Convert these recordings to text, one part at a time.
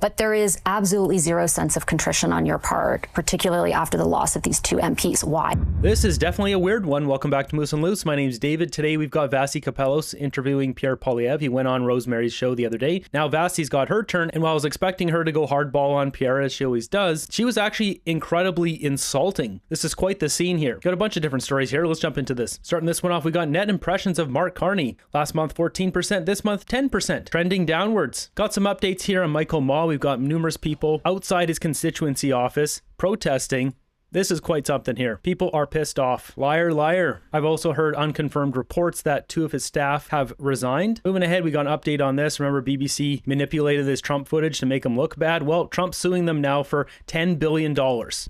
but there is absolutely zero sense of contrition on your part, particularly after the loss of these two MPs. Why? This is definitely a weird one. Welcome back to Moose and Loose. My name's David. Today we've got Vassy interviewing Pierre. He went on Rosemary's show the other day. Now Vassy's got her turn, and while I was expecting her to go hardball on Pierre, as she always does, she was actually incredibly insulting. This is quite the scene here. Got a bunch of different stories here. Let's jump into this. Starting this one off, we got net impressions of Mark Carney. Last month, 14%. This month, 10%. Trending downwards. Got some updates here on Michael Maw. We've got numerous people outside his constituency office protesting. This is quite something here. People are pissed off. Liar, liar. I've also heard unconfirmed reports that 2 of his staff have resigned. Moving ahead, we got an update on this. Remember, BBC manipulated this Trump footage to make him look bad? Well, Trump's suing them now for $10 billion.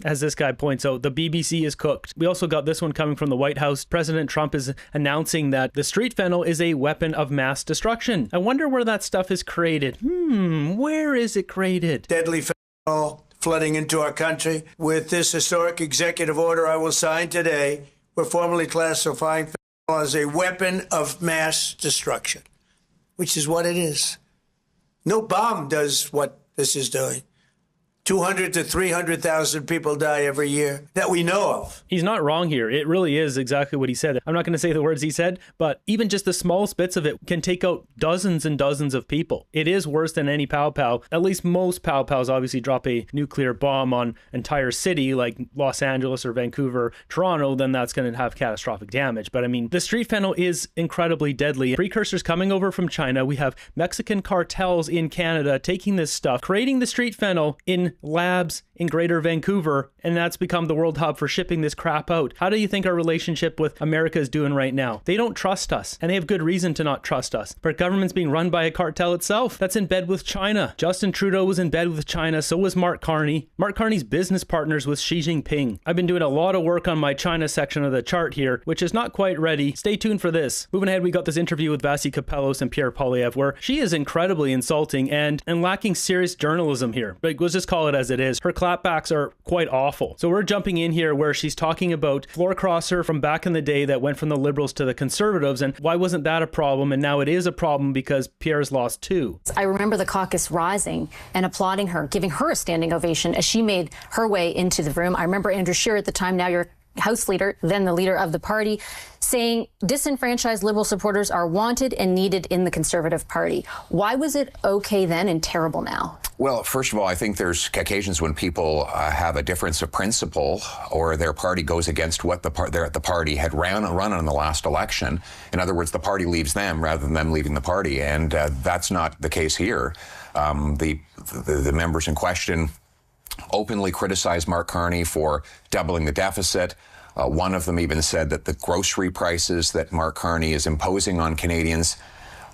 As this guy points out, the BBC is cooked. We also got this one coming from the White House. President Trump is announcing that the street fentanyl is a weapon of mass destruction. I wonder where that stuff is created. Where is it created? Deadly fentanyl flooding into our country. With this historic executive order I will sign today, we're formally classifying fentanyl as a weapon of mass destruction, which is what it is. No bomb does what this is doing. 200 to 300,000 people die every year that we know of. He's not wrong here. It really is exactly what he said. I'm not going to say the words he said, but even just the smallest bits of it can take out dozens and dozens of people. It is worse than any pow-pow. At least most pow-pows obviously drop a nuclear bomb on entire city like Los Angeles or Vancouver, Toronto, then that's going to have catastrophic damage. But I mean, the street fentanyl is incredibly deadly. Precursors coming over from China. We have Mexican cartels in Canada taking this stuff, creating the street fentanyl in labs in Greater Vancouver, and that's become the world hub for shipping this crap out. How do you think our relationship with America is doing right now? They don't trust us, and they have good reason to not trust us. But our government's being run by a cartel itself that's in bed with China. Justin Trudeau was in bed with China, so was Mark Carney. Mark Carney's business partners with Xi Jinping. I've been doing a lot of work on my China section of the chart here, which is not quite ready. Stay tuned for this. Moving ahead, we got this interview with Vassy and Pierre, where she is incredibly insulting and lacking serious journalism here. But let's just call it as it is. Her clapbacks are quite awful. So we're jumping in here where she's talking about floor crosser from back in the day that went from the Liberals to the Conservatives, and why wasn't that a problem? And now it is a problem because Pierre's lost 2. I remember the caucus rising and applauding her, giving her a standing ovation as she made her way into the room. I remember Andrew Scheer at the time, now your House leader, then the leader of the party, saying disenfranchised Liberal supporters are wanted and needed in the Conservative Party. Why was it okay then and terrible now? Well, first of all, I think there's occasions when people have a difference of principle or their party goes against what the party had run on the last election. In other words, the party leaves them rather than them leaving the party, and that's not the case here. The members in question openly criticized Mark Carney for doubling the deficit. One of them even said that the grocery prices that Mark Carney is imposing on Canadians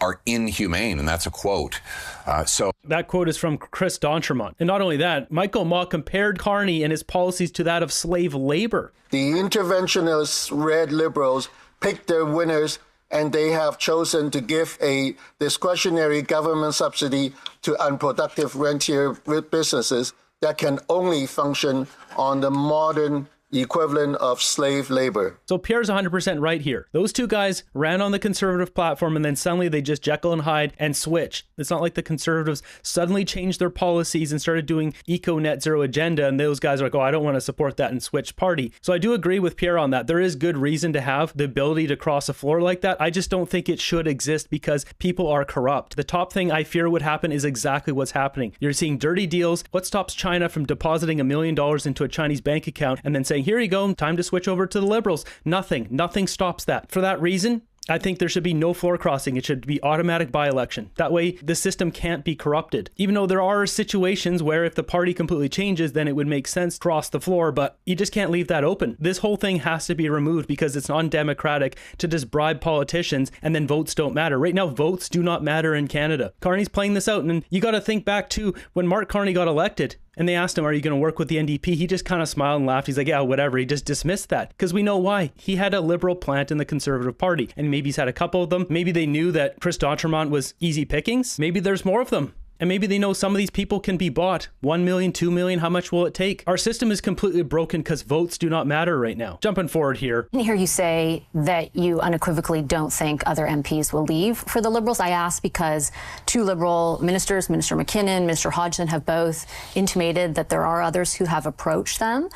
are inhumane, and that's a quote. That quote is from Chris D'Entremont. And not only that, Michael Maw compared Carney and his policies to that of slave labor. The interventionist red Liberals picked their winners, and they have chosen to give a discretionary government subsidy to unproductive rentier businesses that can only function on the modern equivalent of slave labor. So Pierre's 100% right here. Those two guys ran on the Conservative platform and then suddenly they just Jekyll and Hyde and switch. It's not like the Conservatives suddenly changed their policies and started doing eco net zero agenda and those guys are like, oh, I don't want to support that and switch party. So I do agree with Pierre on that. There is good reason to have the ability to cross a floor like that. I just don't think it should exist because people are corrupt. The top thing I fear would happen is exactly what's happening. You're seeing dirty deals. What stops China from depositing $1 million into a Chinese bank account and then saying, here you go, time to switch over to the Liberals? Nothing stops that. For that reason, I think there should be no floor crossing. It should be automatic by-election. That way, the system can't be corrupted. Even though there are situations where if the party completely changes, then it would make sense to cross the floor, but you just can't leave that open. This whole thing has to be removed because it's undemocratic to just bribe politicians and then votes don't matter. Right now, votes do not matter in Canada. Carney's playing this out, and you got to think back to when Mark Carney got elected. And they asked him, are you going to work with the NDP? He just kind of smiled and laughed. He's like, yeah, whatever. He just dismissed that because we know why. He had a Liberal plant in the Conservative Party and maybe he's had a couple of them. Maybe they knew that Chris D'Entremont was easy pickings. Maybe there's more of them. And maybe they know some of these people can be bought. 1 million, 2 million, how much will it take? Our system is completely broken because votes do not matter right now. Jumping forward here. I hear you say that you unequivocally don't think other MPs will leave for the Liberals. I ask because two Liberal ministers, Minister McKinnon, Minister Hodgson, have both intimated that there are others who have approached them.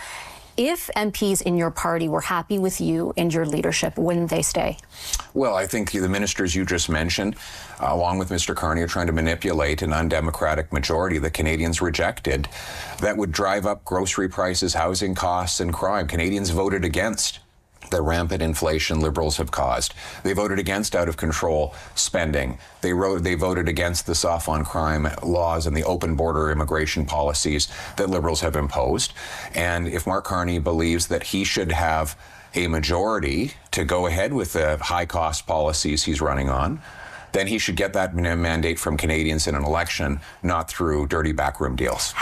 If MPs in your party were happy with you and your leadership, wouldn't they stay? Well, I think the ministers you just mentioned, along with Mr. Carney, are trying to manipulate an undemocratic majority that Canadians rejected that would drive up grocery prices, housing costs, and crime. Canadians voted against the rampant inflation Liberals have caused. They voted against out-of-control spending. They voted against the soft-on-crime laws and the open border immigration policies that Liberals have imposed. And if Mark Carney believes that he should have a majority to go ahead with the high-cost policies he's running on, then he should get that mandate from Canadians in an election, not through dirty backroom deals.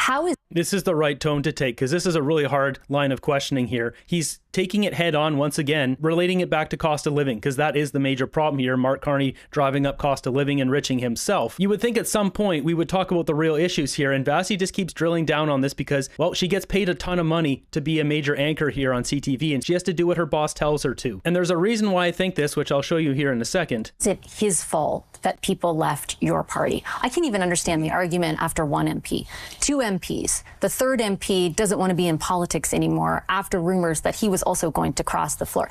This is the right tone to take, because this is a really hard line of questioning here. He's taking it head on once again, relating it back to cost of living, because that is the major problem here. Mark Carney driving up cost of living, enriching himself. You would think at some point we would talk about the real issues here, and Vassy just keeps drilling down on this because, well, she gets paid a ton of money to be a major anchor here on CTV, and she has to do what her boss tells her to. And there's a reason why I think this, which I'll show you here in a second. Is it his fault that people left your party? I can even understand the argument after one MP, two MPs. The third MP doesn't want to be in politics anymore after rumors that he was also going to cross the floor.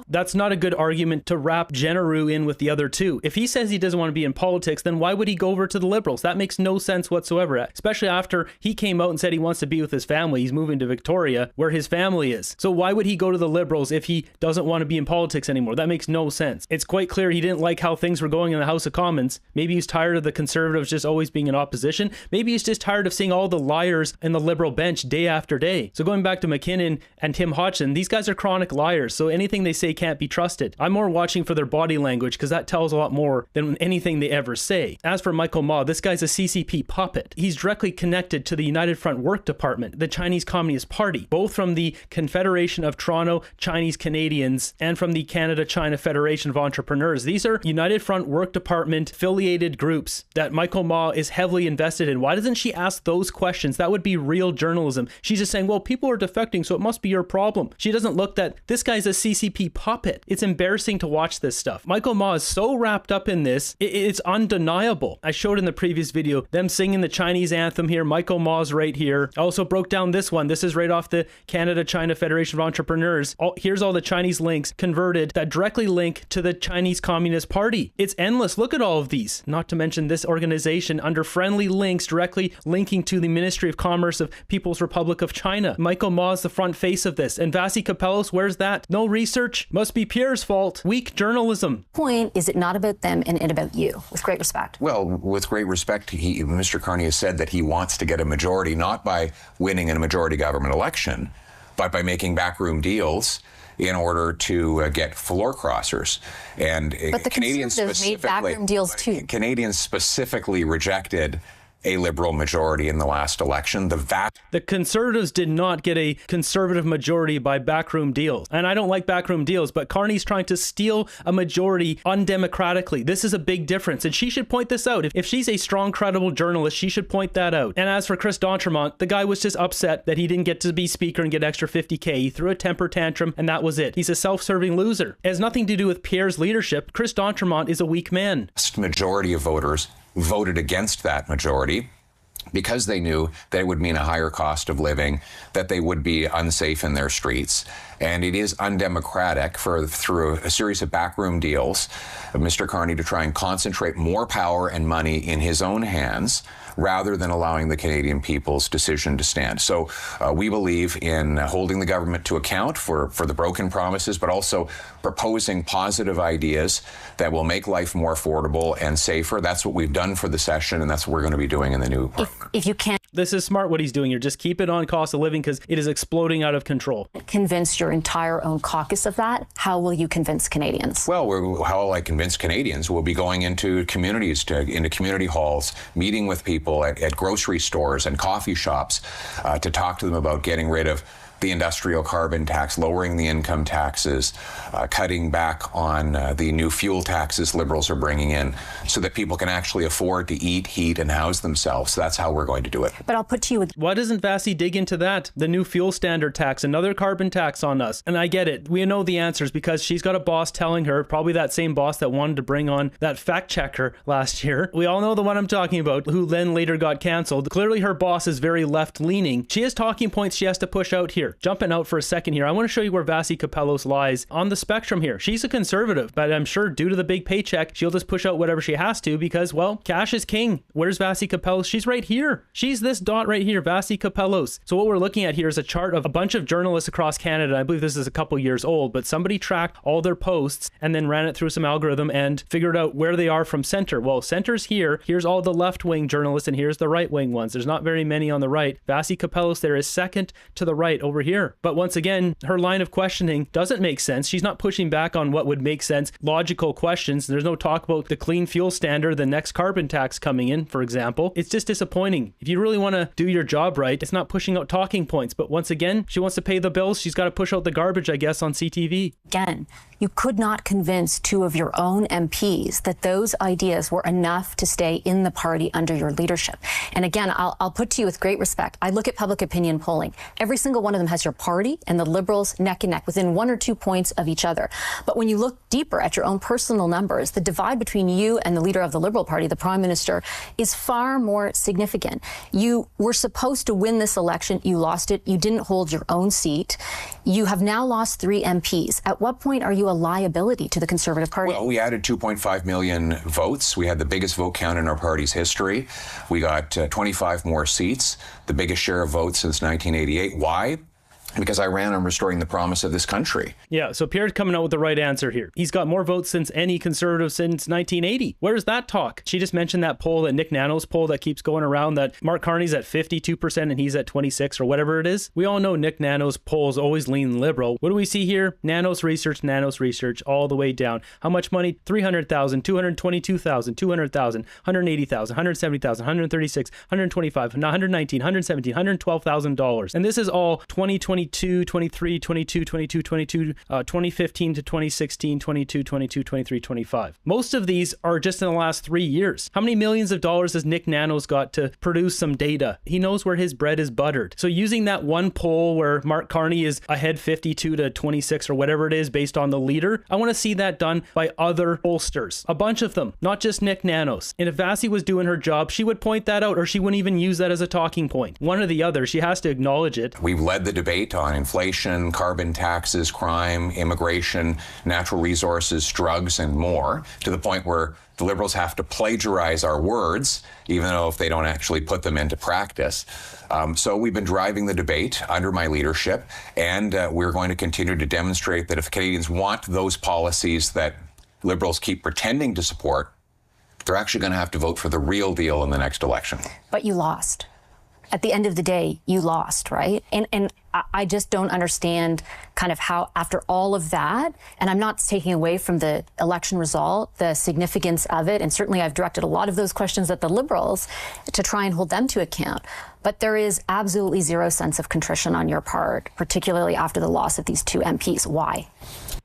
That's not a good argument to wrap Generu in with the other two. If he says he doesn't want to be in politics, then why would he go over to the Liberals? That makes no sense whatsoever, especially after he came out and said he wants to be with his family. He's moving to Victoria, where his family is. So why would he go to the Liberals if he doesn't want to be in politics anymore? That makes no sense. It's quite clear he didn't like how things were going in the House of Commons. Maybe he's tired of the Conservatives just always being in opposition. Maybe he's just tired of seeing all the liars in the Liberal bench day after day. So going back to McKinnon and Tim Hodgson, these guys are chronic liars, so anything they say can't be trusted. I'm more watching for their body language because that tells a lot more than anything they ever say. As for Michael Ma, this guy's a CCP puppet. He's directly connected to the United Front Work Department, the Chinese Communist Party, both from the Confederation of Toronto Chinese Canadians and from the Canada-China Federation of Entrepreneurs. These are United Front Work Department affiliated groups that Michael Ma is heavily invested in. Why doesn't she ask those questions? That would be real journalism. She's just saying, well, people are defecting, so it must be your problem. She doesn't look that this guy's a CCP puppet. It's embarrassing to watch this stuff. Michael Ma is so wrapped up in this, it's undeniable. I showed in the previous video them singing the Chinese anthem here. Michael Ma's right here. I also broke down this one. This is right off the Canada-China Federation of Entrepreneurs. Here's all the Chinese links converted that directly link to the Chinese Communist Party. It's endless. Look at all of these. Not to mention this organization under friendly links directly linking to the Ministry of Commerce of People's Republic of China. Michael Ma is the front face of this. And Vassy Kapelos, where's that? No research? Must be Pierre's fault. Weak journalism. Point is it not about them and it about you, with great respect? Well, with great respect, Mr. Carney has said that he wants to get a majority, not by winning in a majority government election, but by making backroom deals in order to get floor crossers. And but the Canadians made backroom deals too. Canadians specifically rejected a Liberal majority in the last election. The Conservatives did not get a Conservative majority by backroom deals. And I don't like backroom deals, but Carney's trying to steal a majority undemocratically. This is a big difference, and she should point this out. If she's a strong, credible journalist, she should point that out. And as for Chris D'Entremont, the guy was just upset that he didn't get to be speaker and get extra $50K. He threw a temper tantrum, and that was it. He's a self-serving loser. It has nothing to do with Pierre's leadership. Chris D'Entremont is a weak man. Majority of voters voted against that majority because they knew that it would mean a higher cost of living, that they would be unsafe in their streets. And it is undemocratic through a series of backroom deals of Mr. Carney to try and concentrate more power and money in his own hands rather than allowing the Canadian people's decision to stand. So we believe in holding the government to account for the broken promises, but also proposing positive ideas that will make life more affordable and safer. That's what we've done for the session, and that's what we're going to be doing in the new parliament. If you can't... This is smart what he's doing here. Just keep it on cost of living because it is exploding out of control. Convince your entire own caucus of that. How will you convince Canadians? Well, how will I convince Canadians? We'll be going into communities, into community halls, meeting with people at grocery stores and coffee shops to talk to them about getting rid of the industrial carbon tax, lowering the income taxes, cutting back on the new fuel taxes Liberals are bringing in so that people can actually afford to eat, heat, and house themselves. So that's how we're going to do it. But I'll put to you... Why doesn't Vassy dig into that? The new fuel standard tax, another carbon tax on us. And I get it. We know the answers because she's got a boss telling her, probably that same boss that wanted to bring on that fact checker last year. We all know the one I'm talking about, who then later got canceled. Clearly her boss is very left-leaning. She has talking points she has to push out here. Jumping out for a second here, I want to show you where Vassy Kapelos lies on the spectrum here. She's a conservative, but I'm sure due to the big paycheck, she'll just push out whatever she has to because, well, cash is king. Where's Vassy Kapelos? She's right here. She's this dot right here, Vassy Kapelos. So what we're looking at here is a chart of a bunch of journalists across Canada. I believe this is a couple years old, but somebody tracked all their posts and then ran it through some algorithm and figured out where they are from center. Well, center's here. Here's all the left-wing journalists and here's the right-wing ones. There's not very many on the right. Vassy Kapelos there is second to the right over here. But once again, her line of questioning doesn't make sense. She's not pushing back on what would make sense, logical questions. There's no talk about the clean fuel standard, the next carbon tax coming in, for example. It's just disappointing. If you really want to do your job right, it's not pushing out talking points. But once again, she wants to pay the bills. She's got to push out the garbage, I guess, on CTV. Again, you could not convince two of your own MPs that those ideas were enough to stay in the party under your leadership. And again, I'll put to you with great respect, I look at public opinion polling. Every single one of them has your party and the Liberals neck and neck within 1 or 2 points of each other. But when you look deeper at your own personal numbers, the divide between you and the leader of the Liberal Party, the Prime Minister, is far more significant. You were supposed to win this election. You lost it. You didn't hold your own seat. You have now lost 3 MPs. At what point are you a liability to the Conservative Party? Well, we added 2.5 million votes. We had the biggest vote count in our party's history. We got 25 more seats, the biggest share of votes since 1988. Why? Because I ran on restoring the promise of this country. Yeah, so Pierre's coming out with the right answer here. He's got more votes since any conservative since 1980. Where's that talk? She just mentioned that poll, that Nick Nano's poll that keeps going around, that Mark Carney's at 52% and he's at 26 or whatever it is. We all know Nick Nano's polls always lean liberal. What do we see here? Nano's research, all the way down. How much money? 300,000, 222,000, 200,000, 180,000, 170,000, 136, 125, 119, 117, $112,000. And this is all 2020. 23, 22, 2015 to 2016, 22, 23, 25. Most of these are just in the last 3 years. How many millions of dollars has Nick Nano's got to produce some data? He knows where his bread is buttered. So using that one poll where Mark Carney is ahead 52 to 26 or whatever it is based on the leader, I want to see that done by other pollsters. A bunch of them, not just Nick Nano's. And if Vassy was doing her job, she would point that out or she wouldn't even use that as a talking point. One or the other, she has to acknowledge it. We've led the debate on inflation, carbon taxes, crime, immigration, natural resources, drugs, and more, to the point where the Liberals have to plagiarize our words, even though if they don't actually put them into practice. So we've been driving the debate under my leadership, and we're going to continue to demonstrate that if Canadians want those policies that Liberals keep pretending to support, they're actually going to have to vote for the real deal in the next election. But you lost. At the end of the day, you lost, right? And I just don't understand kind of how, after all of that, and I'm not taking away from the election result, the significance of it, and certainly I've directed a lot of those questions at the Liberals to try and hold them to account. But there is absolutely zero sense of contrition on your part, particularly after the loss of these 2 MPs. Why?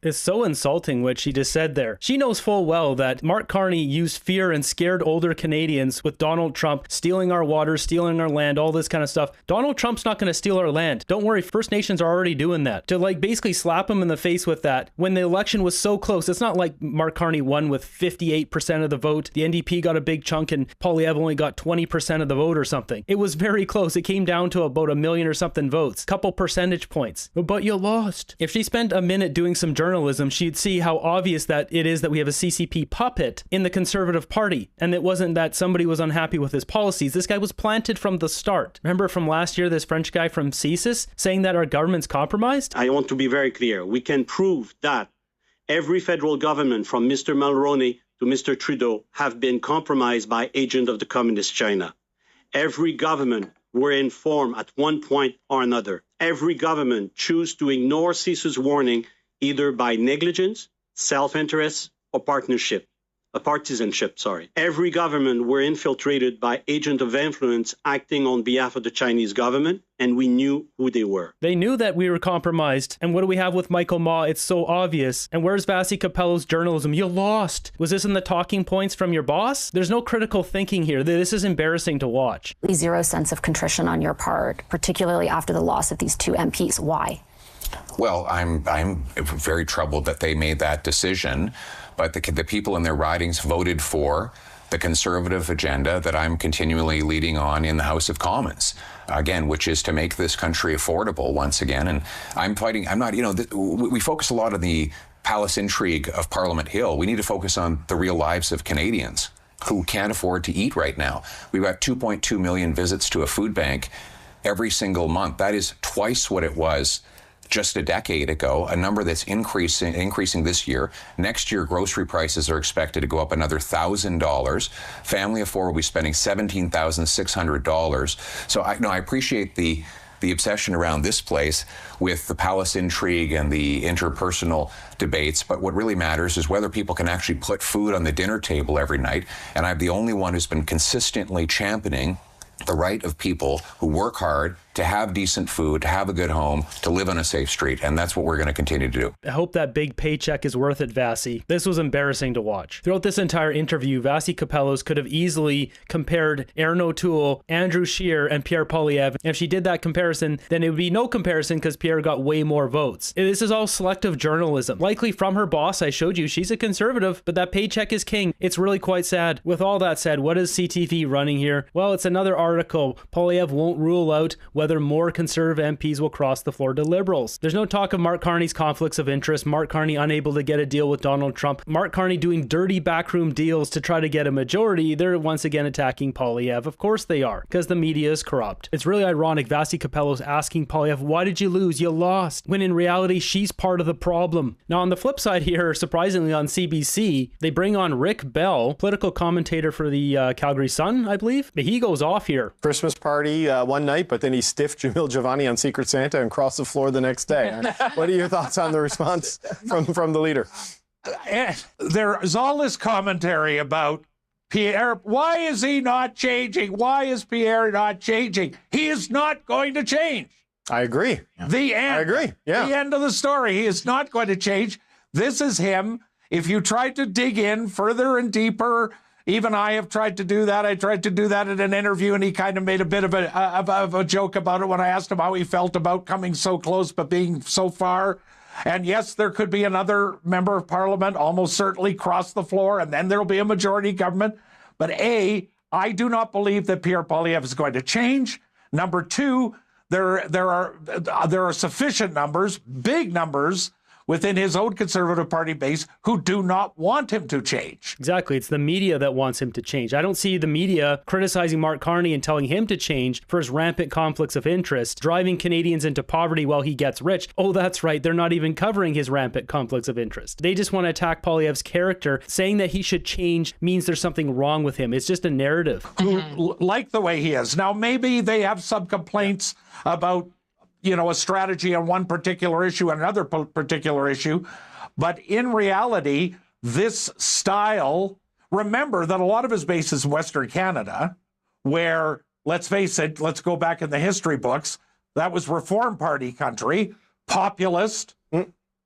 It's so insulting what she just said there. She knows full well that Mark Carney used fear and scared older Canadians with Donald Trump stealing our water, stealing our land, all this kind of stuff. Donald Trump's not going to steal our land. Don't worry, First Nations are already doing that. To basically slap him in the face with that when the election was so close. It's not like Mark Carney won with 58% of the vote. The NDP got a big chunk and Poilievre only got 20% of the vote or something. It was very close. It came down to about 1 million or something votes, couple percentage points. But you lost. If she spent a minute doing some journalism, she'd see how obvious that it is that we have a CCP puppet in the Conservative Party. And it wasn't that somebody was unhappy with his policies. This guy was planted from the start. Remember from last year, this French guy from CSIS saying that our government's compromised? I want to be very clear. We can prove that every federal government from Mr. Mulroney to Mr. Trudeau have been compromised by agents of the Communist China. Every government were informed at one point or another. Every government choose to ignore CSIS warning either by negligence, self-interest, or partnership. partisanship, sorry. Every government were infiltrated by agents of influence acting on behalf of the Chinese government, and we knew who they were. They knew that we were compromised. And what do we have with Michael Ma? It's so obvious. And where's Vassy Capello's journalism? You lost. Was this in the talking points from your boss? There's no critical thinking here. This is embarrassing to watch. Zero sense of contrition on your part, particularly after the loss of these two MPs. Why? Well, I'm very troubled that they made that decision, but the people in their ridings voted for the conservative agenda that I'm continually leading on in the House of Commons, again, which is to make this country affordable once again. And I'm not, we focus a lot on the palace intrigue of Parliament Hill. We need to focus on the real lives of Canadians who can't afford to eat right now. We've got 2.2 million visits to a food bank every single month. That is twice what it was just a decade ago, a number that's increasing this year. Next year, grocery prices are expected to go up another $1,000. Family of four will be spending $17,600. So I appreciate the obsession around this place with the palace intrigue and the interpersonal debates, but what really matters is whether people can actually put food on the dinner table every night. And I'm the only one who's been consistently championing the right of people who work hard to have decent food, to have a good home, to live on a safe street. And that's what we're going to continue to do. I hope that big paycheck is worth it, Vassy. This was embarrassing to watch. Throughout this entire interview, Vassy Capellos could have easily compared Aaron O'Toole, Andrew Scheer, and Pierre Poilievre. And if she did that comparison, then it would be no comparison because Pierre got way more votes. This is all selective journalism. Likely from her boss, I showed you, she's a conservative, but that paycheck is king. It's really quite sad. With all that said, what is CTV running here? Well, it's another article. Poilievre won't rule out whether more conservative MPs will cross the floor to Liberals. There's no talk of Mark Carney's conflicts of interest, Mark Carney unable to get a deal with Donald Trump, Mark Carney doing dirty backroom deals to try to get a majority. They're once again attacking Poilievre. Of course they are, because the media is corrupt. It's really ironic Vassy Capello's asking Poilievre, why did you lose? You lost. When in reality, she's part of the problem. Now on the flip side here, surprisingly on CBC, they bring on Rick Bell, political commentator for the Calgary Sun, I believe. He goes off here. Christmas party one night, but then he stiffed Jamil Giovanni on Secret Santa and crossed the floor the next day. What are your thoughts on the response from the leader? There's all this commentary about Pierre. Why is he not changing? Why is Pierre not changing? He is not going to change. I agree. The end. I agree. Yeah. The end of the story. He is not going to change. This is him. If you try to dig in further and deeper, even I have tried to do that. I tried to do that in an interview, and he kind of made a bit of a joke about it when I asked him how he felt about coming so close but being so far. And yes, there could be another member of parliament almost certainly cross the floor, and then there'll be a majority government. But A, I do not believe that Pierre Poilievre is going to change. Number two, there are sufficient numbers, big numbers, within his own Conservative Party base who do not want him to change. Exactly. It's the media that wants him to change. I don't see the media criticizing Mark Carney and telling him to change for his rampant conflicts of interest, driving Canadians into poverty while he gets rich. Oh, that's right. They're not even covering his rampant conflicts of interest. They just want to attack Poilievre's character. Saying that he should change means there's something wrong with him. It's just a narrative. Like the way he is. Now, maybe they have some complaints about a strategy on one particular issue and another particular issue. But in reality, this style, remember that a lot of his base is in Western Canada, where, let's face it, let's go back in the history books, that was Reform Party country, populist,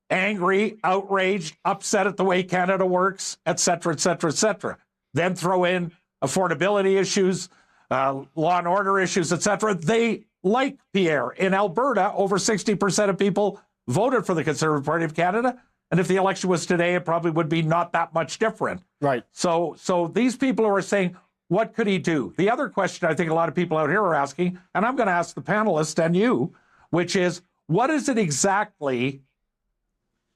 angry, outraged, upset at the way Canada works, et cetera, et cetera, et cetera. Then throw in affordability issues, law and order issues, et cetera. They like Pierre. In Alberta, over 60% of people voted for the Conservative Party of Canada. And if the election was today, it probably would be not that much different. Right. So these people who are saying, what could he do? The other question I think a lot of people out here are asking, and I'm going to ask the panelists and you, which is, what is it exactly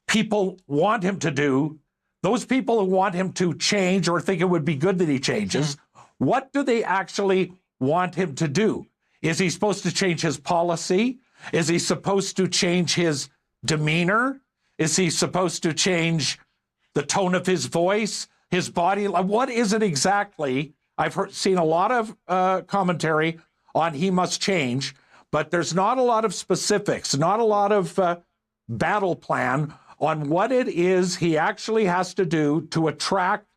people want him to do? Those people who want him to change or think it would be good that he changes, what do they actually want him to do? Is he supposed to change his policy? Is he supposed to change his demeanor? Is he supposed to change the tone of his voice, his body? What is it exactly? I've seen a lot of commentary on he must change, but there's not a lot of specifics, not a lot of battle plan on what it is he actually has to do to attract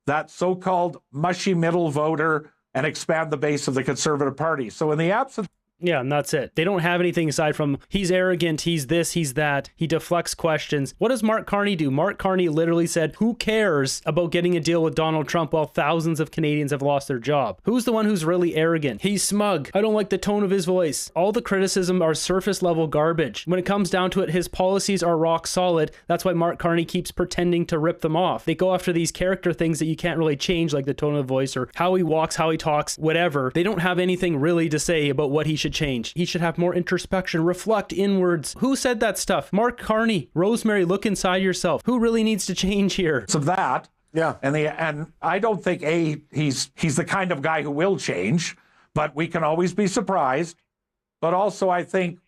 that so-called mushy middle voter and expand the base of the Conservative Party. So in the absence... Yeah, and that's it. They don't have anything aside from he's arrogant, he's this, he's that. He deflects questions. What does Mark Carney do? Mark Carney literally said, who cares about getting a deal with Donald Trump while thousands of Canadians have lost their job? Who's the one who's really arrogant? He's smug. I don't like the tone of his voice. All the criticism are surface level garbage. When it comes down to it, his policies are rock solid. That's why Mark Carney keeps pretending to rip them off. They go after these character things that you can't really change, like the tone of the voice or how he walks, how he talks, whatever. They don't have anything really to say about what he should change. He should have more introspection, reflect inwards. Who said that stuff? Mark Carney. Rosemary, look inside yourself. Who really needs to change here? Of that, Yeah. and I don't think he's the kind of guy who will change, but we can always be surprised. But also, I think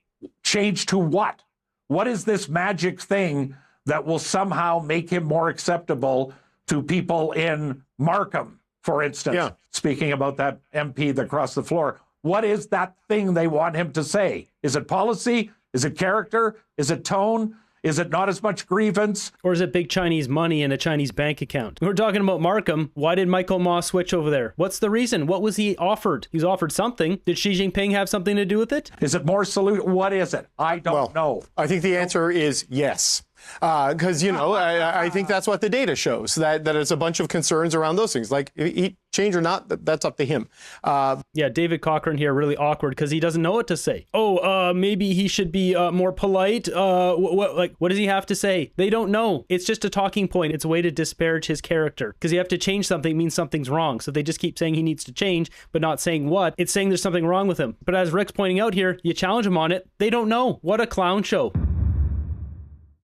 change to what? What is this magic thing that will somehow make him more acceptable to people in Markham, for instance? Yeah. Speaking about that MP that crossed the floor. What is that thing they want him to say? Is it policy? Is it character? Is it tone? Is it not as much grievance? Or is it big Chinese money in a Chinese bank account? We're talking about Markham. Why did Michael Ma switch over there? What's the reason? What was he offered? He's offered something. Did Xi Jinping have something to do with it? Is it more salute? What is it? I don't know. I think the answer is yes. Because, I think that's what the data shows, that it's a bunch of concerns around those things. Like, change or not, that's up to him. Yeah, David Cochran here, really awkward because he doesn't know what to say. Maybe he should be more polite. What does he have to say? They don't know. It's just a talking point. It's a way to disparage his character because you have to change something means something's wrong. So they just keep saying he needs to change, but not saying what. It's saying there's something wrong with him. But as Rick's pointing out here, you challenge him on it. They don't know. What a clown show.